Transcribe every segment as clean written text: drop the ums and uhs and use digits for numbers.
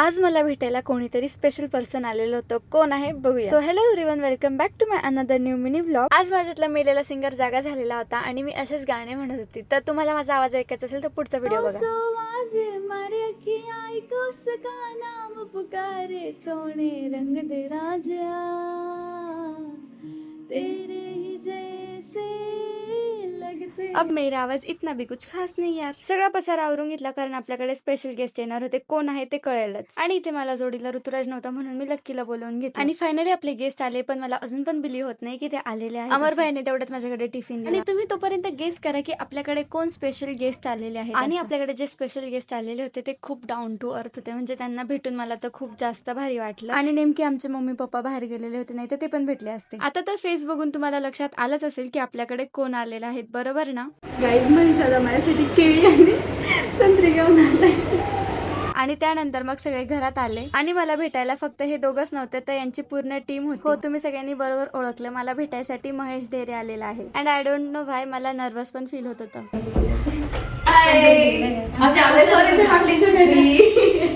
आज मला भेटायला कोणीतरी स्पेशल पर्सन आलेलं होतं. कोण आहे बघूया. So hello everyone, welcome back to my another new mini vlog. आज माझ्यातला मेलेला सिंगर जागा झालेला होता आणि मी असेच गाणे म्हणत होती. तर तुम्हाला माझा आवाज ऐकायचा असेल तर पुढचा व्हिडिओ बघा. नाम पुकारे सोने रंग दे राजा तेरे ही जैसे लगते. अब मेरा आवाज इतना भी कुछ खास नाही यार. सगळा पसारा आवरून घेतला कारण आपल्याकडे स्पेशल गेस्ट येणार होते. कोण आहे ते कळेलच. आणि इथे मला जोडीला ऋतुराज नव्हता म्हणून मी लक्कीला बोलवून घेतलं. आणि फायनली आपले गेस्ट आले, पण मला अजून पण बिलीव्ह होत नाही की ते आलेले आहेत. अमर भाईने तेवढ्यात माझ्याकडे टिफिन दिला आणि तुम्ही तोपर्यंत गेस्ट करा की आपल्याकडे कोण स्पेशल गेस्ट आलेले आहेत. आणि आपल्याकडे जे स्पेशल गेस्ट आलेले होते ते खूप डाऊन टू अर्थ होते. म्हणजे त्यांना भेटून मला तर खूप जास्त भारी वाटलं. आणि नेमके आमचे मम्मी पप्पा बाहेर गेलेले होते, नाही तर ते पण भेटले असते. आता तर फेस बघून तुम्हाला लक्षात आलंच असेल की आपल्याकडे कोण आलेले आहेत, बरोबर ना गाईज. माझ्या माझ्यासाठी केळी आणि संत्री घेऊन आलाय. आणि त्यानंतर मग सगळे घरात आले आणि मला भेटायला फक्त हे दोघच नव्हते तर यांची पूर्ण टीम होती. हो, तुम्ही सगळ्यांनी बरोबर ओळखलं. मला भेटायसाठी महेश ढेरे आलेला आहे. And I don't know why मला नर्वस पण फील होत होतं.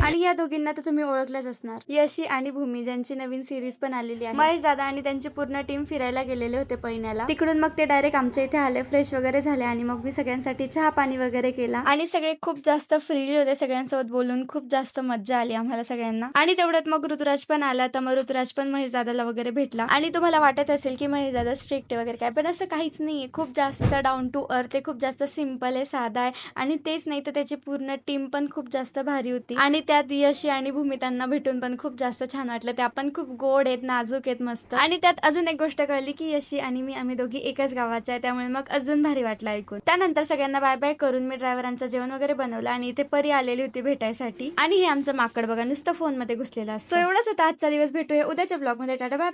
आणि या दोघींना तर तुम्ही ओळखलंच असणार, यशी आणि भूमी, ज्यांची नवीन सिरीज पण आलेली आहे. महेश दादा आणि त्यांची पूर्ण टीम फिरायला गेलेले होते पैण्याला. तिकडून मग ते डायरेक्ट आमच्या इथे आले, फ्रेश वगैरे झाले आणि मग मी सगळ्यांसाठी चहा पाणी वगैरे केला. आणि सगळे खूप जास्त फ्रीली होते, सगळ्यांसोबत बोलून खूप जास्त मज्जा आली आम्हाला सगळ्यांना. आणि तेवढ्यात मग ऋतुराज पण आला, तर मग ऋतुराज पण महेश दादाला वगैरे भेटला. आणि तुम्हाला वाटत असेल की महेश दादा स्ट्रिक्ट वगैरे काय, पण असं काहीच नाहीये. खूप जास्त डाऊन टू अर्थ आहे, खूप जास्त सिम्पल आहे, साधा आहे. आणि तेच नाही तर त्याची पूर्ण टीम पण खूप जास्त भारी होती. आणि त्यात यशी आणि भूमी त्यांना भेटून पण खूप जास्त छान वाटलं. त्या पण खूप गोड आहेत, नाजूक आहेत, मस्त. आणि त्यात अजून एक गोष्ट कळली की यशी आणि मी आम्ही दोघी एकाच गावाच्या आहे, त्यामुळे मग अजून भारी वाटलं ऐकून. त्यानंतर सगळ्यांना बाय बाय करून मी ड्रायव्हरांचं जेवण वगैरे बनवलं आणि इथे परी आलेली होती भेटायसाठी. आणि हे आमचं माकड बघा नुसतं फोन मध्ये घुसलेलं असतं. सो एवढंच होतं आजचा दिवस. भेटूया उद्याच्या ब्लॉग मध्ये. Tata bye.